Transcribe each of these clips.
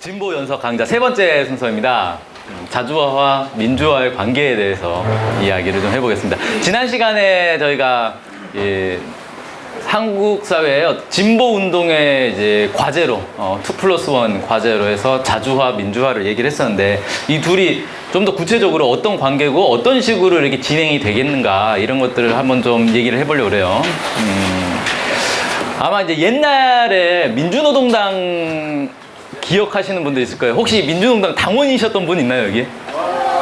진보 연석 강좌 세 번째 순서입니다. 자주화와 민주화의 관계에 대해서 이야기를 좀 해보겠습니다. 지난 시간에 저희가 한국 사회의 진보 운동의 이제 과제로 2+1 과제로 해서 자주화, 민주화를 얘기를 했었는데 이 둘이 좀 더 구체적으로 어떤 관계고 어떤 식으로 이렇게 진행이 되겠는가 이런 것들을 한번 좀 얘기를 해보려고 그래요. 아마 이제 옛날에 민주노동당 기억하시는 분들 있을 거예요. 혹시 민주노동당 당원이셨던 분 있나요, 여기?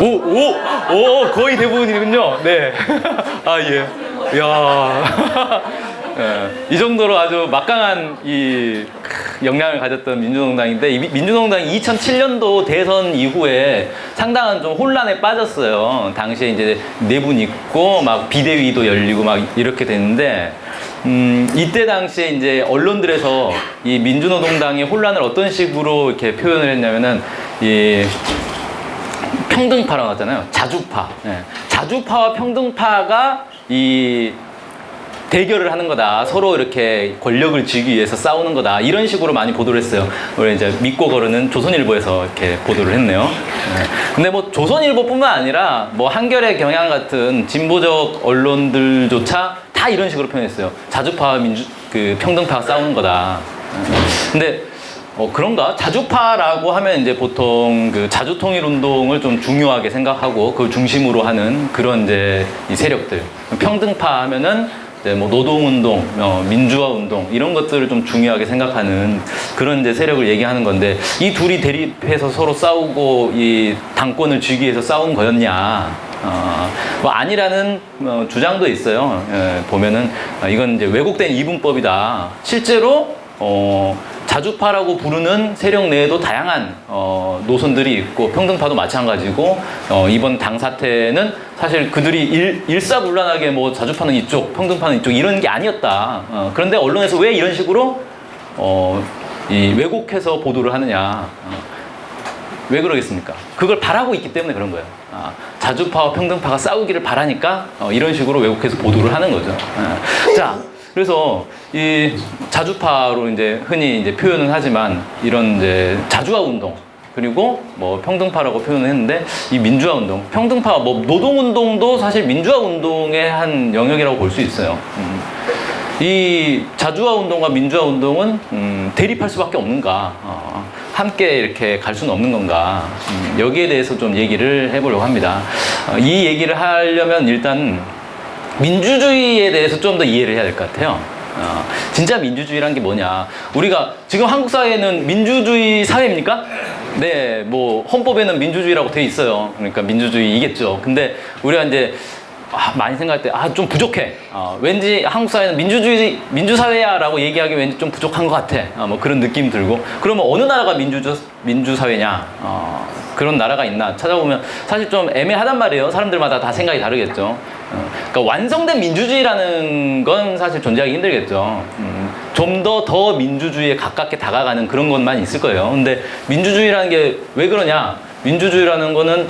오, 거의 대부분이군요. 네. 아, 예. 이야. 예, 이 정도로 아주 막강한 이 역량을 가졌던 민주노동당인데, 이 민주노동당이 2007년도 대선 이후에 상당한 좀 혼란에 빠졌어요. 당시에 이제 내분 있고, 막 비대위도 열리고 막 이렇게 됐는데, 이때 당시에 이제 언론들에서 이 민주노동당의 혼란을 어떤 식으로 이렇게 표현을 했냐면은, 이 평등파라고 하잖아요. 자주파. 예. 자주파와 평등파가 이 대결을 하는 거다. 서로 이렇게 권력을 쥐기 위해서 싸우는 거다. 이런 식으로 많이 보도를 했어요. 우리 이제 믿고 거르는 조선일보에서 이렇게 보도를 했네요. 네. 근데 뭐 조선일보뿐만 아니라 뭐 한겨레, 경향 같은 진보적 언론들조차 다 이런 식으로 표현했어요. 자주파와 평등파가 싸우는 거다. 근데 그런가? 자주파라고 하면 이제 보통 그 자주통일 운동을 좀 중요하게 생각하고 그걸 중심으로 하는 그런 이제 이 세력들. 평등파 하면은 뭐 노동운동, 민주화운동 이런 것들을 좀 중요하게 생각하는 그런 이제 세력을 얘기하는 건데 이 둘이 대립해서 서로 싸우고 이 당권을 쥐기 위해서 싸운 거였냐? 뭐 아니라는 주장도 있어요. 보면은 이건 이제 왜곡된 이분법이다. 실제로 자주파라고 부르는 세력 내에도 다양한 노선들이 있고 평등파도 마찬가지고 이번 당 사태는 사실 그들이 일사불란하게 뭐 자주파는 이쪽, 평등파는 이쪽 이런 게 아니었다. 그런데 언론에서 왜 이런 식으로 이 왜곡해서 보도를 하느냐? 왜 그러겠습니까? 그걸 바라고 있기 때문에 그런 거예요. 자주파와 평등파가 싸우기를 바라니까 이런 식으로 왜곡해서 보도를 하는 거죠. 자. 그래서 이 자주파로 이제 흔히 이제 표현은 하지만 이런 이제 자주화 운동 그리고 뭐 평등파라고 표현을 했는데 이 민주화 운동, 평등파 뭐 노동 운동도 사실 민주화 운동의 한 영역이라고 볼 수 있어요. 이 자주화 운동과 민주화 운동은 대립할 수밖에 없는가? 함께 이렇게 갈 수는 없는 건가? 여기에 대해서 좀 얘기를 해보려고 합니다. 이 얘기를 하려면 일단 민주주의에 대해서 좀 더 이해를 해야 될 것 같아요. 진짜 민주주의란 게 뭐냐. 우리가 지금 한국 사회는 민주주의 사회입니까? 네, 뭐 헌법에는 민주주의라고 돼 있어요. 그러니까 민주주의이겠죠. 근데 우리가 이제 많이 생각할 때 좀 부족해. 왠지 한국 사회는 민주사회야 라고 얘기하기 왠지 좀 부족한 것 같아. 뭐 그런 느낌 들고. 그러면 어느 나라가 민주사회냐? 그런 나라가 있나 찾아보면 사실 좀 애매하단 말이에요. 사람들마다 다 생각이 다르겠죠. 그러니까 완성된 민주주의라는 건 사실 존재하기 힘들겠죠. 좀 더 민주주의에 가깝게 다가가는 그런 것만 있을 거예요. 근데 민주주의라는 게 왜 그러냐? 민주주의라는 거는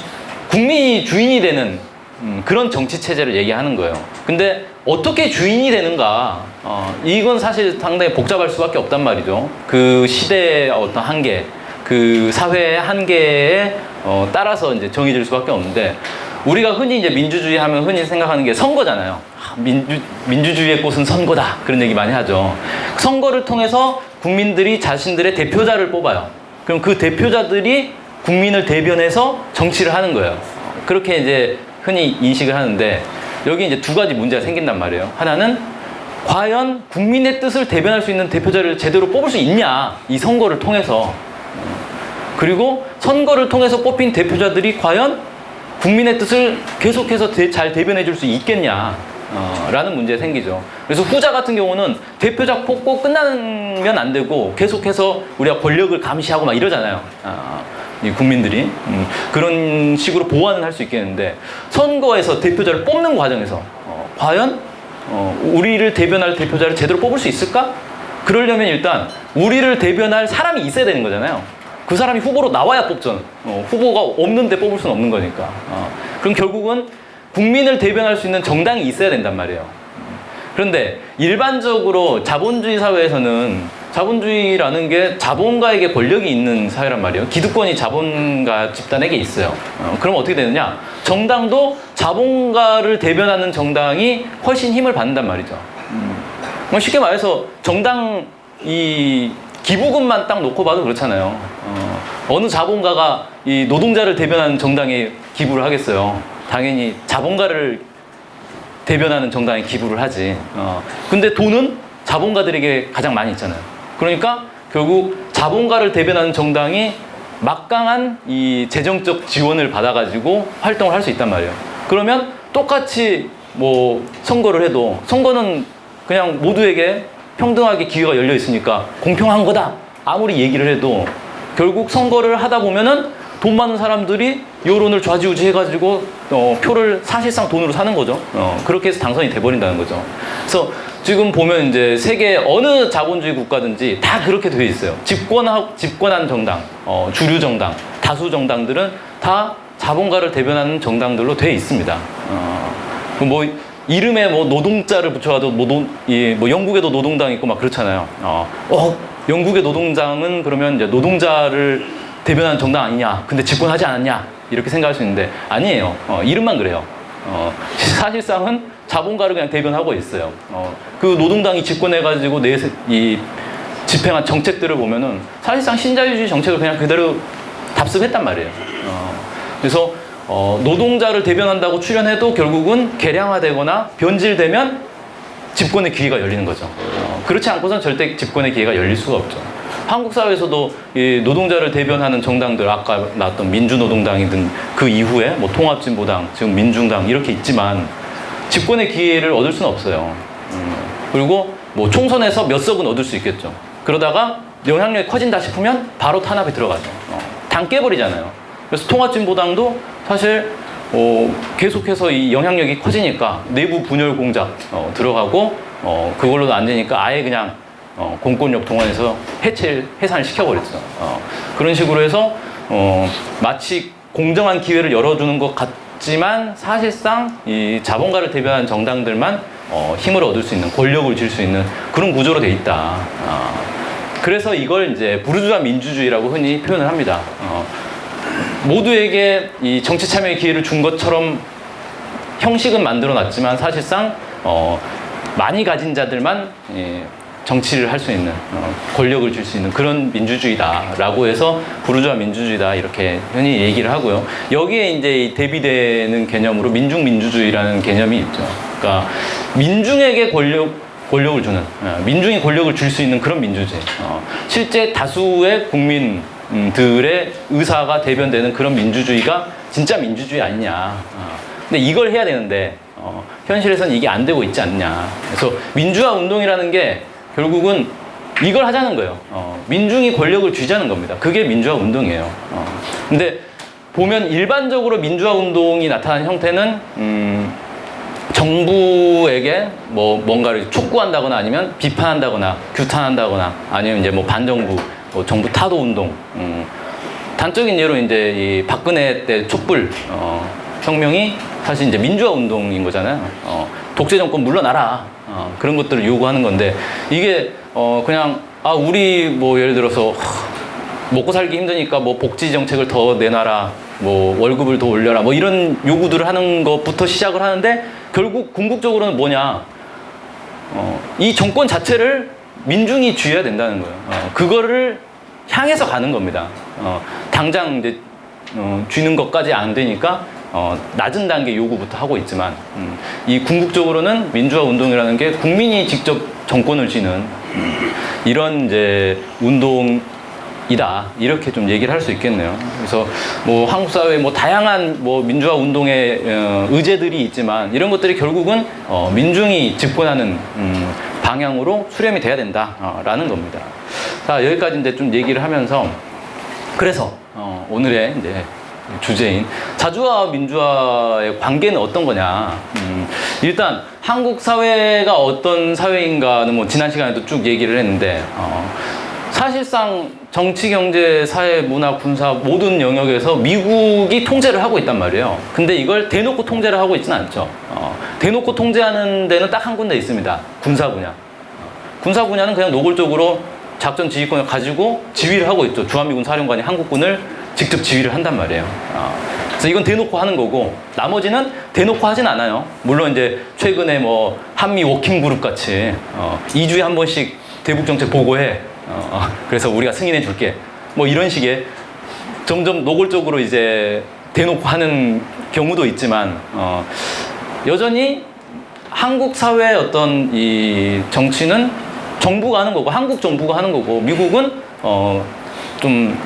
국민이 주인이 되는 그런 정치 체제를 얘기하는 거예요. 근데 어떻게 주인이 되는가? 이건 사실 상당히 복잡할 수밖에 없단 말이죠. 그 시대의 어떤 한계, 그 사회의 한계에 따라서 이제 정해질 수밖에 없는데 우리가 흔히 이제 민주주의 하면 흔히 생각하는 게 선거잖아요. 민주주의의 꽃은 선거다. 그런 얘기 많이 하죠. 선거를 통해서 국민들이 자신들의 대표자를 뽑아요. 그럼 그 대표자들이 국민을 대변해서 정치를 하는 거예요. 그렇게 이제 흔히 인식을 하는데 여기 이제 두 가지 문제가 생긴단 말이에요. 하나는 과연 국민의 뜻을 대변할 수 있는 대표자를 제대로 뽑을 수 있냐? 이 선거를 통해서. 그리고 선거를 통해서 뽑힌 대표자들이 과연 국민의 뜻을 계속해서 잘 대변해 줄 수 있겠냐 라는 문제가 생기죠. 그래서 후자 같은 경우는 대표자 뽑고 끝나면 안 되고 계속해서 우리가 권력을 감시하고 막 이러잖아요. 이 국민들이 그런 식으로 보완을 할 수 있겠는데 선거에서 대표자를 뽑는 과정에서 과연 우리를 대변할 대표자를 제대로 뽑을 수 있을까? 그러려면 일단 우리를 대변할 사람이 있어야 되는 거잖아요. 그 사람이 후보로 나와야 뽑죠. 후보가 없는데 뽑을 수는 없는 거니까. 그럼 결국은 국민을 대변할 수 있는 정당이 있어야 된단 말이에요. 그런데 일반적으로 자본주의 사회에서는 자본주의라는 게 자본가에게 권력이 있는 사회란 말이에요. 기득권이 자본가 집단에게 있어요. 그럼 어떻게 되느냐? 정당도 자본가를 대변하는 정당이 훨씬 힘을 받는단 말이죠. 쉽게 말해서 정당 이 기부금만 딱 놓고 봐도 그렇잖아요. 어느 자본가가 이 노동자를 대변하는 정당에 기부를 하겠어요. 당연히 자본가를 대변하는 정당에 기부를 하지. 근데 돈은 자본가들에게 가장 많이 있잖아요. 그러니까 결국 자본가를 대변하는 정당이 막강한 이 재정적 지원을 받아가지고 활동을 할 수 있단 말이에요. 그러면 똑같이 뭐 선거를 해도 선거는 그냥 모두에게 평등하게 기회가 열려 있으니까 공평한 거다. 아무리 얘기를 해도 결국 선거를 하다 보면은 돈 많은 사람들이 여론을 좌지우지 해가지고 표를 사실상 돈으로 사는 거죠. 그렇게 해서 당선이 돼버린다는 거죠. 그래서 지금 보면 이제 세계 어느 자본주의 국가든지 다 그렇게 되어 있어요. 집권한 정당, 주류 정당, 다수 정당들은 다 자본가를 대변하는 정당들로 되어 있습니다. 뭐 이름에 뭐 노동자를 붙여가도 뭐 영국에도 노동당이 있고 막 그렇잖아요. 영국의 노동당은 그러면 이제 노동자를 대변하는 정당 아니냐? 근데 집권하지 않았냐? 이렇게 생각할 수 있는데 아니에요. 이름만 그래요. 사실상은 자본가를 그냥 대변하고 있어요. 그 노동당이 집권해가지고 이 집행한 정책들을 보면은 사실상 신자유주의 정책을 그냥 그대로 답습했단 말이에요. 그래서 노동자를 대변한다고 출연해도 결국은 개량화되거나 변질되면 집권의 기회가 열리는 거죠. 그렇지 않고선 절대 집권의 기회가 열릴 수가 없죠. 한국 사회에서도 이 노동자를 대변하는 정당들, 아까 나왔던 민주노동당이든 그 이후에 뭐 통합진보당, 지금 민중당 이렇게 있지만 집권의 기회를 얻을 수는 없어요. 그리고 뭐 총선에서 몇 석은 얻을 수 있겠죠. 그러다가 영향력이 커진다 싶으면 바로 탄압에 들어가죠. 당 깨버리잖아요. 그래서 통합진보당도 사실 계속해서 이 영향력이 커지니까 내부 분열 공작 들어가고 그걸로도 안 되니까 아예 그냥 공권력 동원해서 해산을 시켜버렸죠. 그런 식으로 해서 마치 공정한 기회를 열어주는 것 같지만 사실상 이 자본가를 대변하는 정당들만 힘을 얻을 수 있는, 권력을 쥘 수 있는 그런 구조로 돼 있다. 그래서 이걸 이제 부르주아 민주주의라고 흔히 표현을 합니다. 모두에게 이 정치 참여의 기회를 준 것처럼 형식은 만들어 놨지만 사실상 많이 가진 자들만 정치를 할 수 있는, 권력을 줄 수 있는 그런 민주주의다라고 해서 부르주아 민주주의다 이렇게 흔히 얘기를 하고요. 여기에 이제 대비되는 개념으로 민중민주주의라는 개념이 있죠. 그러니까 민중에게 권력을 주는, 민중이 권력을 줄 수 있는 그런 민주주의. 실제 다수의 국민들의 의사가 대변되는 그런 민주주의가 진짜 민주주의 아니냐. 근데 이걸 해야 되는데 현실에서는 이게 안 되고 있지 않냐. 그래서 민주화 운동이라는 게 결국은 이걸 하자는 거예요. 민중이 권력을 쥐자는 겁니다. 그게 민주화 운동이에요. 근데 보면 일반적으로 민주화 운동이 나타나는 형태는 정부에게 뭐 뭔가를 촉구한다거나 아니면 비판한다거나 규탄한다거나 아니면 이제 뭐 반정부, 정부 타도 운동. 단적인 예로 이제 이 박근혜 때 촛불 혁명이 사실 이제 민주화 운동인 거잖아요. 독재 정권 물러나라. 그런 것들을 요구하는 건데 이게 그냥 우리 뭐 예를 들어서 먹고 살기 힘드니까 뭐 복지 정책을 더 내놔라, 뭐 월급을 더 올려라, 뭐 이런 요구들을 하는 것부터 시작을 하는데 결국 궁극적으로는 뭐냐, 이 정권 자체를 민중이 쥐어야 된다는 거예요. 그거를 향해서 가는 겁니다. 당장 이제 쥐는 것까지 안 되니까 낮은 단계 요구부터 하고 있지만 이 궁극적으로는 민주화 운동이라는 게 국민이 직접 정권을 쥐는 이런 이제 운동이다, 이렇게 좀 얘기를 할 수 있겠네요. 그래서 뭐 한국 사회에 뭐 다양한 뭐 민주화 운동의 의제들이 있지만 이런 것들이 결국은 민중이 집권하는 방향으로 수렴이 돼야 된다라는 겁니다. 자, 여기까지 이제 좀 얘기를 하면서 그래서 오늘의 이제 주제인 자주와 민주화의 관계는 어떤 거냐. 일단 한국 사회가 어떤 사회인가는 뭐 지난 시간에도 쭉 얘기를 했는데 사실상 정치, 경제, 사회, 문화, 군사 모든 영역에서 미국이 통제를 하고 있단 말이에요. 근데 이걸 대놓고 통제를 하고 있지는 않죠. 대놓고 통제하는 데는 딱 한 군데 있습니다. 군사 분야. 군사 분야는 그냥 노골적으로 작전 지휘권을 가지고 지휘를 하고 있죠. 주한미군 사령관이 한국군을 직접 지휘를 한단 말이에요. 그래서 이건 대놓고 하는 거고, 나머지는 대놓고 하진 않아요. 물론 이제 최근에 뭐 한미 워킹 그룹 같이 2주에 한 번씩 대북 정책 보고해. 그래서 우리가 승인해 줄게. 뭐 이런 식의 점점 노골적으로 이제 대놓고 하는 경우도 있지만, 여전히 한국 사회의 어떤 이 정치는 정부가 하는 거고, 한국 정부가 하는 거고, 미국은 좀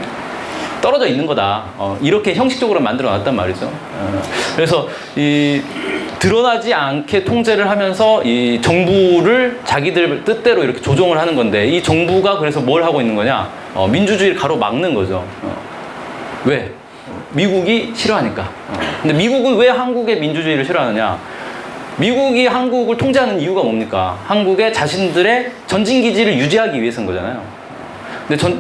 떨어져 있는 거다. 이렇게 형식적으로 만들어 놨단 말이죠. 그래서 이 드러나지 않게 통제를 하면서 이 정부를 자기들 뜻대로 이렇게 조종을 하는 건데, 이 정부가 그래서 뭘 하고 있는 거냐? 민주주의를 가로막는 거죠. 왜? 미국이 싫어하니까. 근데 미국은 왜 한국의 민주주의를 싫어하느냐? 미국이 한국을 통제하는 이유가 뭡니까? 한국의 자신들의 전진기지를 유지하기 위해서인 거잖아요. 근데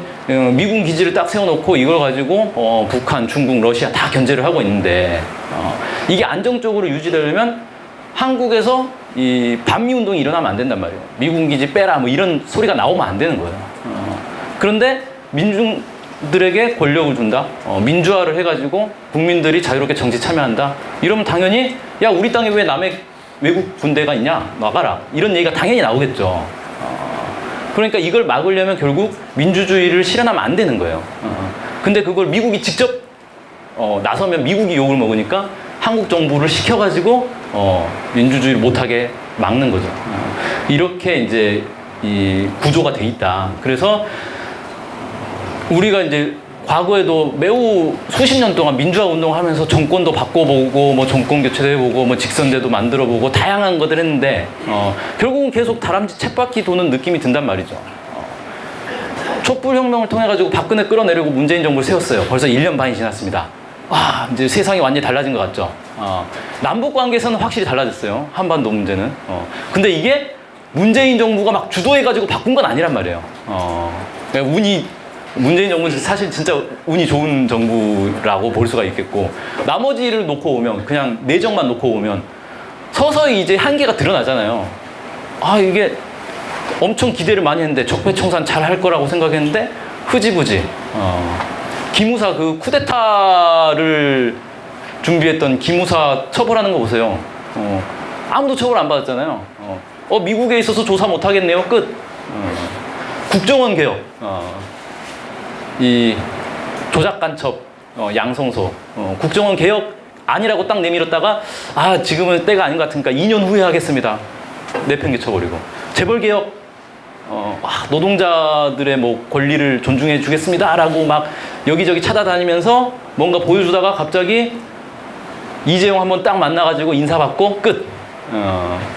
미군 기지를 딱 세워놓고 이걸 가지고 북한, 중국, 러시아 다 견제를 하고 있는데, 이게 안정적으로 유지되려면 한국에서 이 반미 운동이 일어나면 안 된단 말이에요. 미군 기지 빼라 뭐 이런 소리가 나오면 안 되는 거예요. 그런데 민중들에게 권력을 준다, 민주화를 해가지고 국민들이 자유롭게 정치 참여한다, 이러면 당연히 야, 우리 땅에 왜 남의 외국 군대가 있냐, 나가라, 이런 얘기가 당연히 나오겠죠. 그러니까 이걸 막으려면 결국 민주주의를 실현하면 안 되는 거예요. 근데 그걸 미국이 직접 나서면 미국이 욕을 먹으니까 한국 정부를 시켜가지고 민주주의를 못하게 막는 거죠. 이렇게 이제 이 구조가 돼 있다. 그래서 우리가 이제 과거에도 매우 수십 년 동안 민주화 운동을 하면서 정권도 바꿔보고, 뭐 정권 교체도 해보고, 뭐 직선제도 만들어보고, 다양한 것들 했는데, 결국은 계속 다람쥐 쳇바퀴 도는 느낌이 든단 말이죠. 촛불혁명을 통해가지고 박근혜 끌어내려고 문재인 정부를 세웠어요. 벌써 1년 반이 지났습니다. 와, 이제 세상이 완전히 달라진 것 같죠. 남북 관계에서는 확실히 달라졌어요. 한반도 문제는. 근데 이게 문재인 정부가 막 주도해가지고 바꾼 건 아니란 말이에요. 그러니까 문재인 정부는 사실 진짜 운이 좋은 정부라고 볼 수가 있겠고, 나머지를 놓고 오면, 그냥 내정만 놓고 오면 서서히 이제 한계가 드러나잖아요. 이게 엄청 기대를 많이 했는데, 적폐청산 잘 할 거라고 생각했는데 흐지부지. 기무사 그 쿠데타를 준비했던 기무사 처벌하는 거 보세요. 아무도 처벌 안 받았잖아요. 미국에 있어서 조사 못 하겠네요. 끝. 국정원 개혁. 이 조작 간첩 양성소 국정원 개혁 아니라고 딱 내밀었다가, 지금은 때가 아닌 것 같으니까 2년 후에 하겠습니다, 내팽개쳐버리고, 재벌 개혁, 노동자들의 뭐 권리를 존중해 주겠습니다라고 막 여기저기 찾아다니면서 뭔가 보여주다가 갑자기 이재용 한번 딱 만나가지고 인사받고 끝.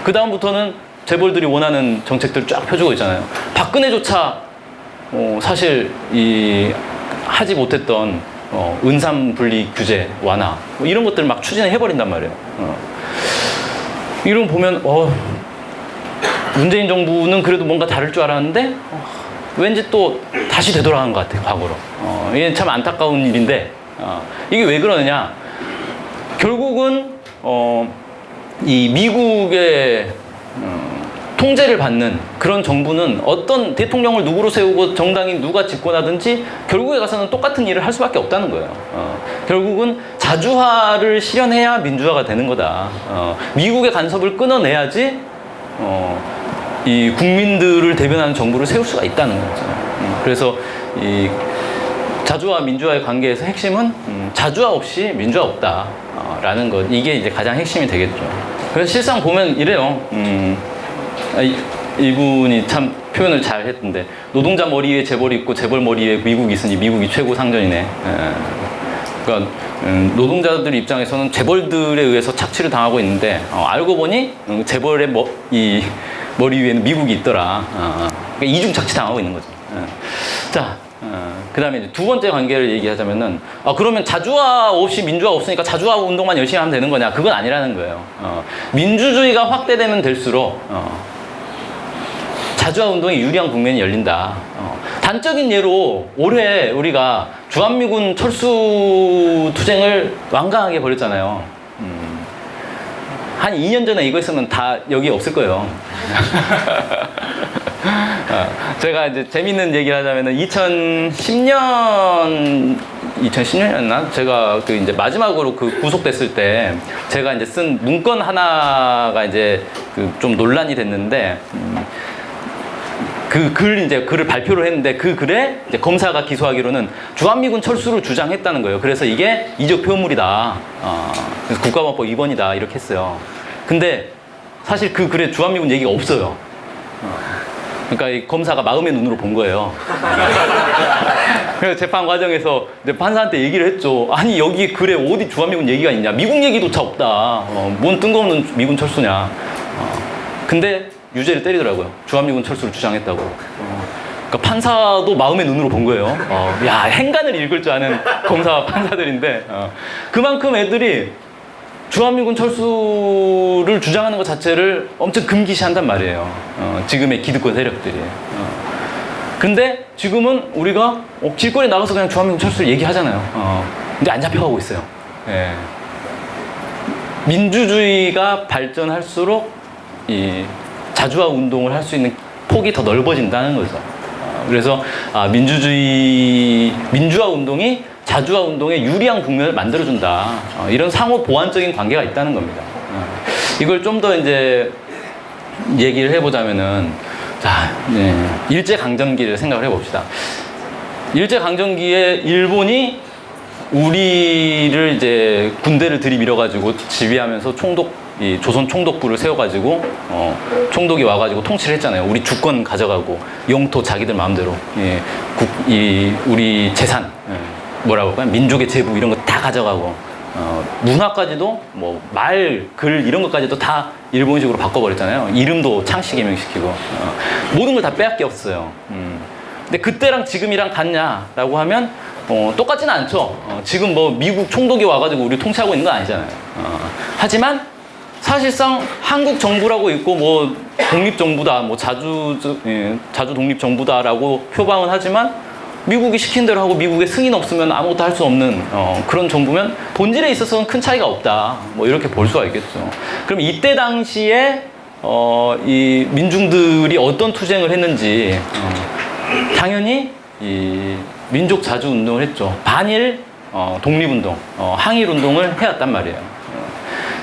그 다음부터는 재벌들이 원하는 정책들 쫙 펴주고 있잖아요. 박근혜조차 사실 하지 못했던 은산 분리 규제 완화, 뭐 이런 것들 막 추진해 버린단 말이에요. 이런 거 보면 문재인 정부는 그래도 뭔가 다를 줄 알았는데 왠지 또 다시 되돌아간 것 같아요, 과거로. 이게 참 안타까운 일인데, 이게 왜 그러느냐? 결국은 이 미국의 통제를 받는 그런 정부는 어떤 대통령을 누구로 세우고 정당이 누가 집권하든지 결국에 가서는 똑같은 일을 할 수밖에 없다는 거예요. 결국은 자주화를 실현해야 민주화가 되는 거다. 미국의 간섭을 끊어내야지 이 국민들을 대변하는 정부를 세울 수가 있다는 거죠. 그래서 이 자주와 민주화의 관계에서 핵심은 자주화 없이 민주화 없다라는 것, 이게 이제 가장 핵심이 되겠죠. 그래서 실상 보면 이래요. 이분이 참 표현을 잘 했던데, 노동자 머리 위에 재벌이 있고 재벌 머리 위에 미국이 있으니 미국이 최고 상전이네. 그러니까 노동자들 입장에서는 재벌들에 의해서 착취를 당하고 있는데, 알고 보니 재벌의 머리 위에는 미국이 있더라. 그러니까 이중 착취 당하고 있는 거죠. 자, 그 다음에 이제 두 번째 관계를 얘기하자면은, 그러면 자주화 없이 민주화 없으니까 자주화 운동만 열심히 하면 되는 거냐? 그건 아니라는 거예요. 민주주의가 확대되면 될수록 자주화 운동에 유리한 국면이 열린다. 단적인 예로 올해 우리가 주한미군 철수 투쟁을 완강하게 벌였잖아요. 한 2년 전에 이거 했으면 다 여기 없을 거예요. 제가 이제 재밌는 얘기를 하자면은 2010년이었나? 제가 그 이제 마지막으로 그 구속됐을 때 제가 이제 쓴 문건 하나가 이제 그 좀 논란이 됐는데, 글을 발표를 했는데 그 글에 이제 검사가 기소하기로는 주한미군 철수를 주장했다는 거예요. 그래서 이게 이적 표현물이다. 그래서 국가보안법 위반이다. 이렇게 했어요. 근데 사실 그 글에 주한미군 얘기가 없어요. 그러니까 이 검사가 마음의 눈으로 본 거예요. 그래서 재판 과정에서 이제 판사한테 얘기를 했죠. 아니, 여기 글에 어디 주한미군 얘기가 있냐. 미국 얘기조차 없다. 뭔 뜬금없는 미군 철수냐. 근데 유죄를 때리더라고요. 주한미군 철수를 주장했다고. 그러니까 판사도 마음의 눈으로 본 거예요. 야, 행간을 읽을 줄 아는 검사와 판사들인데, 그만큼 애들이 주한미군 철수를 주장하는 것 자체를 엄청 금기시한단 말이에요. 지금의 기득권 세력들이. 근데 지금은 우리가 길거리에 나가서 그냥 주한미군 철수를 얘기하잖아요. 근데 안 잡혀가고 있어요. 예. 민주주의가 발전할수록 이 자주화 운동을 할 수 있는 폭이 더 넓어진다는 거죠. 그래서 민주화 운동이 자주화 운동에 유리한 국면을 만들어준다. 이런 상호 보완적인 관계가 있다는 겁니다. 이걸 좀 더 이제 얘기를 해보자면은, 자, 일제강점기를 생각을 해봅시다. 일제강점기에 일본이 우리를 이제 군대를 들이밀어가지고 지휘하면서 이 조선 총독부를 세워가지고 총독이 와가지고 통치를 했잖아요. 우리 주권 가져가고 영토 자기들 마음대로, 우리 재산, 뭐라고 할까요? 민족의 재부 이런 거 다 가져가고, 문화까지도 뭐 말, 글 이런 것까지도 다 일본식으로 바꿔버렸잖아요. 이름도 창씨 개명시키고, 모든 걸 다 빼앗겼어요. 근데 그때랑 지금이랑 같냐라고 하면 똑같지는 않죠. 지금 뭐 미국 총독이 와가지고 우리 통치하고 있는 건 아니잖아요. 하지만 사실상 한국 정부라고 있고 뭐 독립정부다, 뭐 자주 독립정부다라고 표방은 하지만 미국이 시킨 대로 하고 미국의 승인 없으면 아무것도 할 수 없는 그런 정부면 본질에 있어서는 큰 차이가 없다. 뭐 이렇게 볼 수가 있겠죠. 그럼 이때 당시에 이 민중들이 어떤 투쟁을 했는지 당연히 이 민족 자주 운동을 했죠. 반일 독립운동, 항일운동을 해왔단 말이에요.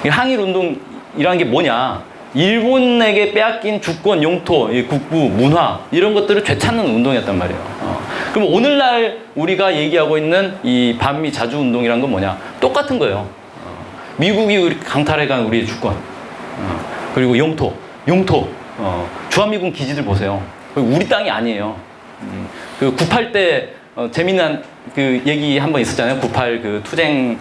이 항일운동이라는 게 뭐냐? 일본에게 빼앗긴 주권, 영토, 국부, 문화 이런 것들을 되찾는 운동이었단 말이에요. 그럼 오늘날 우리가 얘기하고 있는 이 반미 자주 운동이란 건 뭐냐? 똑같은 거예요. 미국이 강탈해간 우리의 주권, 그리고 영토, 주한미군 기지들 보세요. 우리 땅이 아니에요. 그 98 때 재미난 그 얘기 한 번 있었잖아요. 98 그 투쟁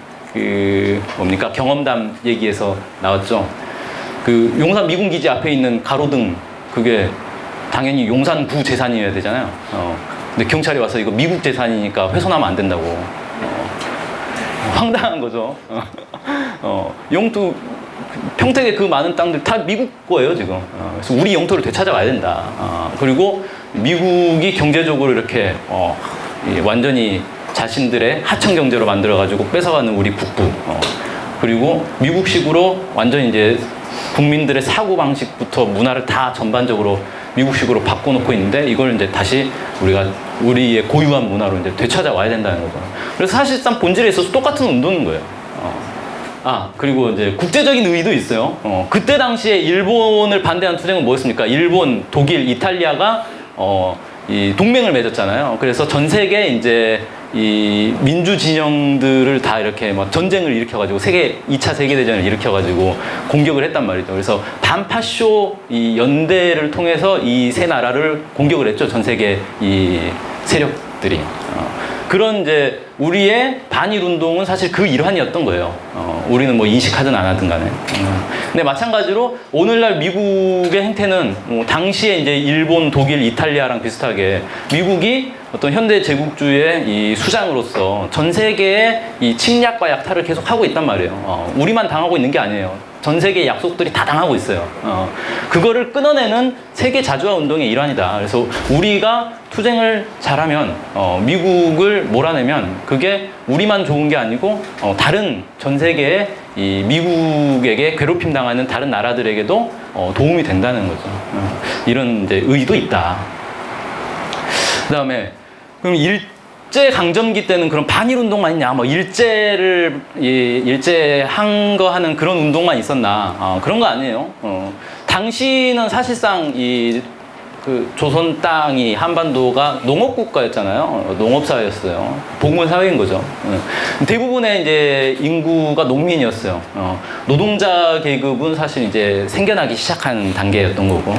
뭡니까? 경험담 얘기에서 나왔죠. 그 용산 미군 기지 앞에 있는 가로등, 그게 당연히 용산구 재산이어야 되잖아요. 근데 경찰이 와서 이거 미국 재산이니까 훼손하면 안 된다고. 황당한 거죠. 영토, 평택의 그 많은 땅들 다 미국 거예요, 지금. 그래서 우리 영토를 되찾아와야 된다. 그리고 미국이 경제적으로 이렇게 완전히 자신들의 하청 경제로 만들어가지고 뺏어가는 우리 국부, 그리고 미국식으로 완전 이제 국민들의 사고 방식부터 문화를 다 전반적으로 미국식으로 바꿔놓고 있는데, 이걸 이제 다시 우리의 고유한 문화로 이제 되찾아와야 된다는 거죠. 그래서 사실상 본질에 있어서 똑같은 운동인 거예요. 그리고 이제 국제적인 의의도 있어요. 그때 당시에 일본을 반대한 투쟁은 뭐였습니까? 일본, 독일, 이탈리아가 이 동맹을 맺었잖아요. 그래서 전 세계 이제 이 민주 진영들을 다 이렇게 막 전쟁을 일으켜가지고 2차 세계대전을 일으켜가지고 공격을 했단 말이죠. 그래서 반파쇼 이 연대를 통해서 이 세 나라를 공격을 했죠. 전 세계 이 세력들이. 그런 이제 우리의 반일 운동은 사실 그 일환이었던 거예요. 우리는 뭐 인식하든 안 하든 간에. 근데 마찬가지로 오늘날 미국의 행태는 당시에 이제 일본, 독일, 이탈리아랑 비슷하게 미국이 어떤 현대 제국주의의 이 수장으로서 전 세계의 이 침략과 약탈을 계속 하고 있단 말이에요. 우리만 당하고 있는 게 아니에요. 전 세계의 약속들이 다 당하고 있어요. 그거를 끊어내는 세계 자주화 운동의 일환이다. 그래서 우리가 투쟁을 잘하면, 미국을 몰아내면 그게 우리만 좋은 게 아니고 다른 전 세계의 이 미국에게 괴롭힘 당하는 다른 나라들에게도 도움이 된다는 거죠. 이런 이제 의의도 있다. 그다음에 그럼 일제 강점기 때는 그런 반일 운동만 있냐? 뭐 일제한 거 하는 그런 운동만 있었나? 그런 거 아니에요. 당시는 사실상 그 조선 땅이 한반도가 농업 국가였잖아요. 농업 사회였어요. 봉건 사회인 거죠. 대부분의 이제 인구가 농민이었어요. 노동자 계급은 사실 이제 생겨나기 시작한 단계였던 거고.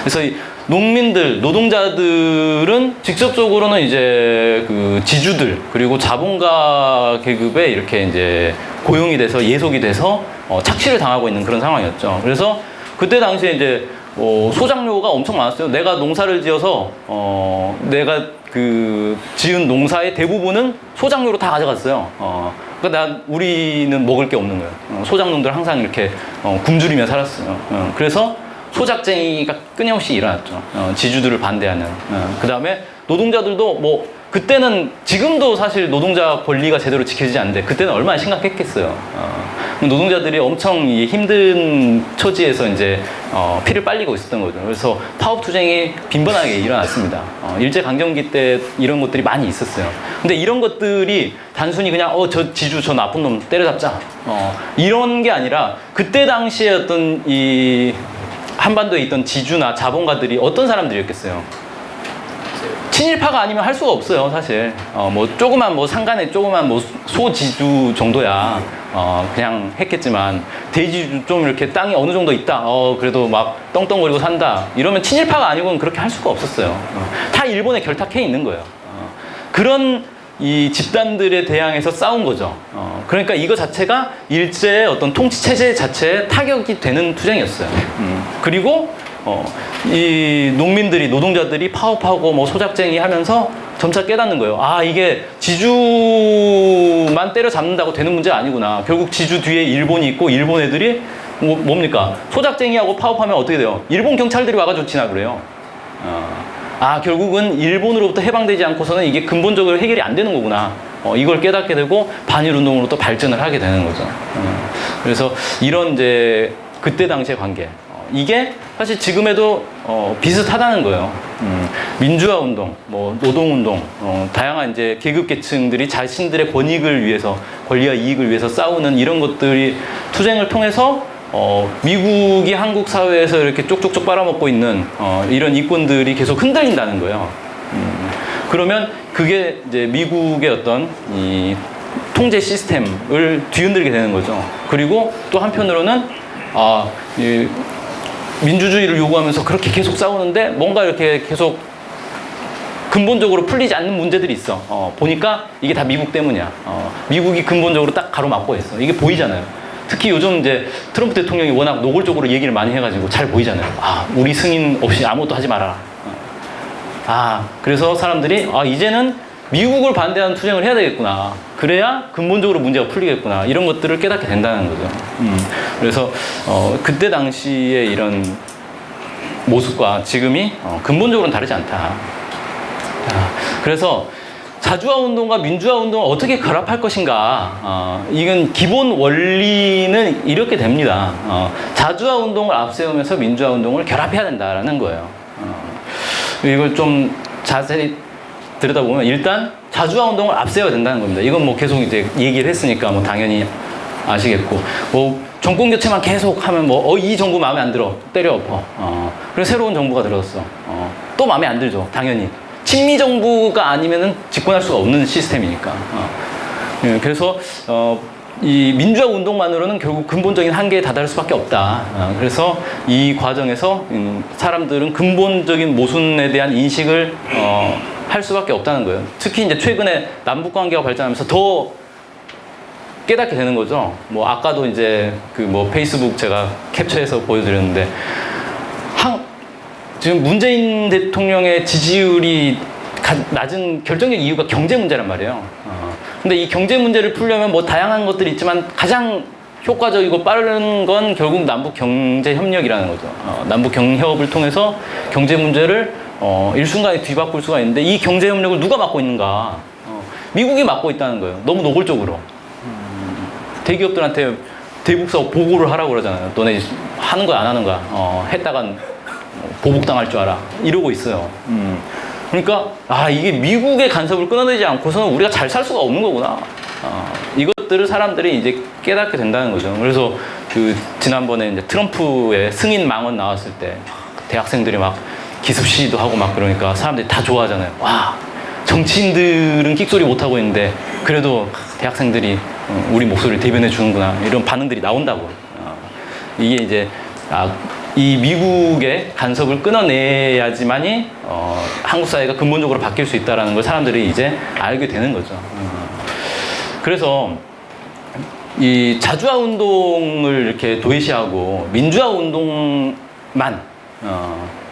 그래서 이 농민들, 노동자들은 직접적으로는 이제 그 지주들 그리고 자본가 계급에 이렇게 이제 고용이 돼서 예속이 돼서 착취를 당하고 있는 그런 상황이었죠. 그래서 그때 당시에 이제 소작료가 엄청 많았어요. 내가 농사를 지어서 내가 그 지은 농사의 대부분은 소작료로 다 가져갔어요. 그러니까 우리는 먹을 게 없는 거예요. 소작농들 항상 이렇게 굶주리며 살았어요. 그래서 소작쟁이가 끊임없이 일어났죠. 지주들을 반대하는. 그 다음에 노동자들도 뭐 그때는 지금도 사실 노동자 권리가 제대로 지켜지지 않는데 그때는 얼마나 심각했겠어요. 노동자들이 엄청 힘든 처지에서 이제 피를 빨리고 있었던 거죠. 그래서 파업 투쟁이 빈번하게 일어났습니다. 일제 강점기 때 이런 것들이 많이 있었어요. 근데 이런 것들이 단순히 그냥 저 지주 저 나쁜 놈 때려잡자 이런 게 아니라 그때 당시에 어떤 이 한반도에 있던 지주나 자본가들이 어떤 사람들이었겠어요? 친일파가 아니면 할 수가 없어요, 사실. 뭐 조그만 뭐 상간에 조그만 뭐 소지주 정도야 그냥 했겠지만 대지주 좀 이렇게 땅이 어느 정도 있다. 그래도 막 떵떵거리고 산다. 이러면 친일파가 아니고는 그렇게 할 수가 없었어요. 다 일본에 결탁해 있는 거예요. 그런 이 집단들에 대항해서 싸운 거죠. 그러니까 이거 자체가 일제의 어떤 통치 체제 자체에 타격이 되는 투쟁이었어요. 그리고 이 농민들이 노동자들이 파업하고 뭐 소작쟁이 하면서 점차 깨닫는 거예요. 이게 지주만 때려잡는다고 되는 문제가 아니구나. 결국 지주 뒤에 일본이 있고 일본 애들이 뭡니까? 소작쟁이하고 파업하면 어떻게 돼요? 일본 경찰들이 와가지고 지나 그래요. 결국은 일본으로부터 해방되지 않고서는 이게 근본적으로 해결이 안 되는 거구나. 이걸 깨닫게 되고 반일운동으로 또 발전을 하게 되는 거죠. 그래서 이런 이제 그때 당시의 관계. 이게 사실 지금에도 비슷하다는 거예요. 민주화 운동, 뭐 노동 운동, 다양한 이제 계급 계층들이 자신들의 권익을 위해서, 권리와 이익을 위해서 싸우는 이런 것들이 투쟁을 통해서 미국이 한국 사회에서 이렇게 쪽쪽쪽 빨아먹고 있는 이런 이권들이 계속 흔들린다는 거예요. 그러면 그게 이제 미국의 어떤 이 통제 시스템을 뒤흔들게 되는 거죠. 그리고 또 한편으로는 이 민주주의를 요구하면서 그렇게 계속 싸우는데 뭔가 이렇게 계속 근본적으로 풀리지 않는 문제들이 있어. 보니까 이게 다 미국 때문이야. 미국이 근본적으로 딱 가로막고 있어. 이게 보이잖아요. 특히 요즘 이제 트럼프 대통령이 워낙 노골적으로 얘기를 많이 해가지고 잘 보이잖아요. 우리 승인 없이 아무것도 하지 마라. 그래서 사람들이 이제는 미국을 반대하는 투쟁을 해야 되겠구나. 그래야 근본적으로 문제가 풀리겠구나. 이런 것들을 깨닫게 된다는 거죠. 그래서 그때 당시에 이런 모습과 지금이 근본적으로는 다르지 않다. 그래서 자주화 운동과 민주화 운동을 어떻게 결합할 것인가. 이건 기본 원리는 이렇게 됩니다. 자주화 운동을 앞세우면서 민주화 운동을 결합해야 된다라는 거예요. 이걸 좀 자세히 들여다보면 일단 자주화 운동을 앞세워야 된다는 겁니다. 이건 뭐 계속 이제 얘기를 했으니까 뭐 당연히 아시겠고, 뭐 정권 교체만 계속 하면 뭐 이 정부 마음에 안 들어 때려 엎어. 그래서 새로운 정부가 들어섰어. 또 마음에 안 들죠, 당연히. 친미 정부가 아니면은 집권할 수가 없는 시스템이니까. 그래서 이 민주화 운동만으로는 결국 근본적인 한계에 다다를 수밖에 없다. 그래서 이 과정에서 사람들은 근본적인 모순에 대한 인식을 할 수밖에 없다는 거예요. 특히 이제 최근에 남북 관계가 발전하면서 더 깨닫게 되는 거죠. 뭐 아까도 이제 그 뭐 페이스북 제가 캡처해서 보여드렸는데 지금 문재인 대통령의 지지율이 낮은 결정적 이유가 경제 문제란 말이에요. 근데 이 경제 문제를 풀려면 뭐 다양한 것들이 있지만 가장 효과적이고 빠른 건 결국 남북 경제 협력이라는 거죠. 남북 경협을 통해서 경제 문제를 일순간에 뒤바꿀 수가 있는데 이 경제 협력을 누가 맡고 있는가? 미국이 맡고 있다는 거예요. 너무 노골적으로. 대기업들한테 대북 사업 보고를 하라고 그러잖아요. 너네 하는 거야 안 하는 거야? 했다간 보복당할 줄 알아. 이러고 있어요. 그러니까 이게 미국의 간섭을 끊어내지 않고서는 우리가 잘 살 수가 없는 거구나. 이것들을 사람들이 이제 깨닫게 된다는 거죠. 그래서 그 지난번에 이제 트럼프의 승인 망언 나왔을 때 대학생들이 막 기습 시위도 하고 막 그러니까 사람들이 다 좋아하잖아요. 와, 정치인들은 끽소리 못 하고 있는데 그래도 대학생들이 우리 목소리를 대변해 주는구나, 이런 반응들이 나온다고. 이게 이제 이 미국의 간섭을 끊어내야지만이 한국 사회가 근본적으로 바뀔 수 있다는 걸 사람들이 이제 알게 되는 거죠. 그래서 이 자주화 운동을 이렇게 도외시하고 민주화 운동만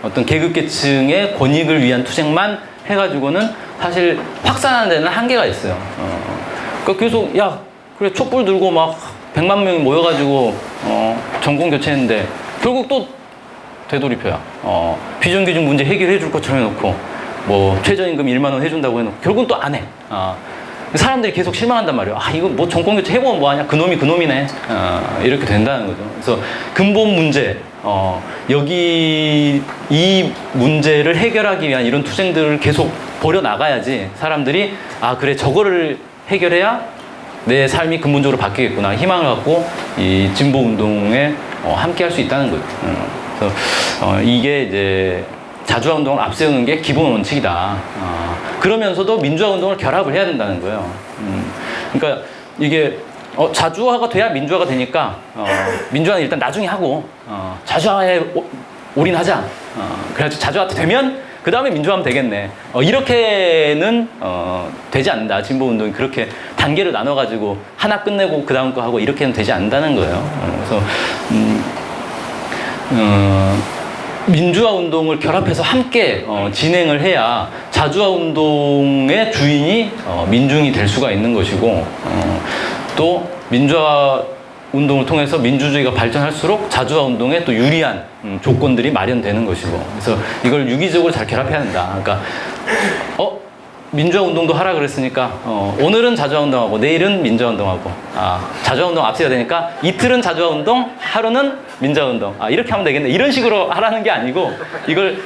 어떤 계급계층의 권익을 위한 투쟁만 해가지고는 사실 확산하는 데는 한계가 있어요. 그러니까 계속 그래 촛불 들고 막 100만 명이 모여가지고 정권 교체했는데 결국 또 되돌입혀야 비정규직 문제 해결해 줄 것처럼 해놓고 뭐 최저임금 1만 원 해준다고 해놓고 결국은 또 안 해. 사람들이 계속 실망한단 말이에요. 이거 뭐 정권 교체 해보면 뭐하냐, 그놈이 그놈이네. 이렇게 된다는 거죠. 그래서 근본 문제, 여기 이 문제를 해결하기 위한 이런 투쟁들을 계속 벌여 나가야지 사람들이 그래 저거를 해결해야 내 삶이 근본적으로 바뀌겠구나 희망을 갖고 이 진보 운동에 함께 할 수 있다는 거죠. 그래서 이게 이제 자주화 운동을 앞세우는 게 기본 원칙이다. 그러면서도 민주화 운동을 결합을 해야 된다는 거예요. 그러니까 이게 자주화가 돼야 민주화가 되니까 민주화는 일단 나중에 하고 자주화에 올인하자. 그래가지고 자주화 되면 그 다음에 민주화하면 되겠네. 이렇게는 되지 않는다. 진보 운동이 그렇게 단계를 나눠가지고 하나 끝내고 그 다음 거 하고 이렇게는 되지 않는다는 거예요. 그래서 민주화 운동을 결합해서 함께 진행을 해야 자주화 운동의 주인이 민중이 될 수가 있는 것이고, 또 민주화 운동을 통해서 민주주의가 발전할수록 자주화 운동에 또 유리한 조건들이 마련되는 것이고, 그래서 이걸 유기적으로 잘 결합해야 한다. 그러니까 민주화 운동도 하라 그랬으니까 오늘은 자주화 운동하고 내일은 민주화 운동하고, 자주화 운동 앞세워야 되니까 이틀은 자주화 운동, 하루는 민주화 운동, 이렇게 하면 되겠네, 이런 식으로 하라는 게 아니고 이걸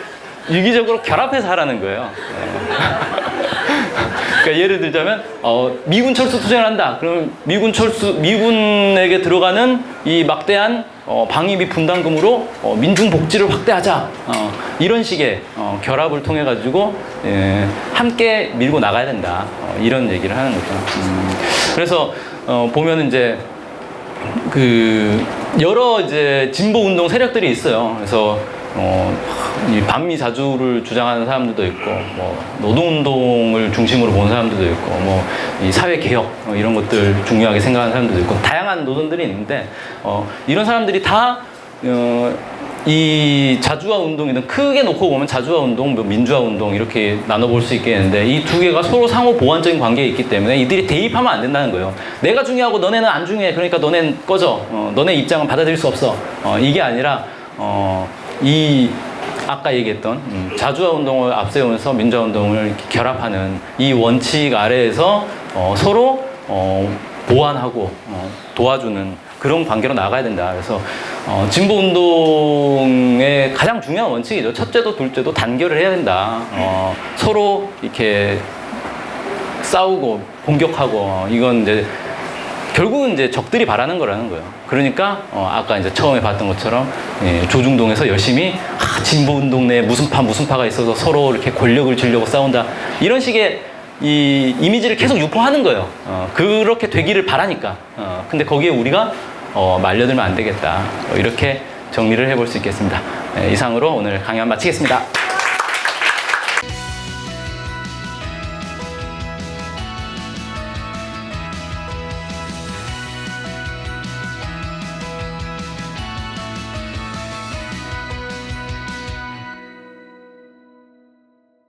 유기적으로 결합해서 하라는 거예요. 그러니까 예를 들자면 미군 철수 투쟁을 한다. 그러면 미군에게 들어가는 이 막대한 방위비 분담금으로 민중 복지를 확대하자. 이런 식의 결합을 통해 가지고 함께 밀고 나가야 된다. 이런 얘기를 하는 거죠. 그래서 보면 이제 여러 이제 진보 운동 세력들이 있어요. 그래서 이 반미 자주를 주장하는 사람들도 있고, 뭐 노동운동을 중심으로 보는 사람들도 있고, 뭐 이 사회 개혁 이런 것들 중요하게 생각하는 사람들도 있고, 다양한 노선들이 있는데 이런 사람들이 다 이 자주화 운동이든 크게 놓고 보면 자주화 운동, 민주화 운동 이렇게 나눠볼 수 있겠는데, 이 두 개가 서로 상호 보완적인 관계에 있기 때문에 이들이 대입하면 안 된다는 거예요. 내가 중요하고 너네는 안 중요해. 그러니까 너네는 꺼져. 너네 입장은 받아들일 수 없어. 이게 아니라 이 아까 얘기했던 자주화 운동을 앞세우면서 민주화 운동을 결합하는 이 원칙 아래에서 서로 보완하고 도와주는 그런 관계로 나가야 된다. 그래서 진보 운동의 가장 중요한 원칙이죠. 첫째도 둘째도 단결을 해야 된다. 서로 이렇게 싸우고 공격하고, 이건 이제 결국은 이제 적들이 바라는 거라는 거예요. 그러니까 아까 이제 처음에 봤던 것처럼 조중동에서 열심히 진보 운동 내에 무슨 파가 있어서 서로 이렇게 권력을 주려고 싸운다, 이런 식의 이 이미지를 계속 유포하는 거예요. 그렇게 되기를 바라니까. 근데 거기에 우리가 말려들면 안 되겠다. 이렇게 정리를 해볼 수 있겠습니다. 이상으로 오늘 강연 마치겠습니다.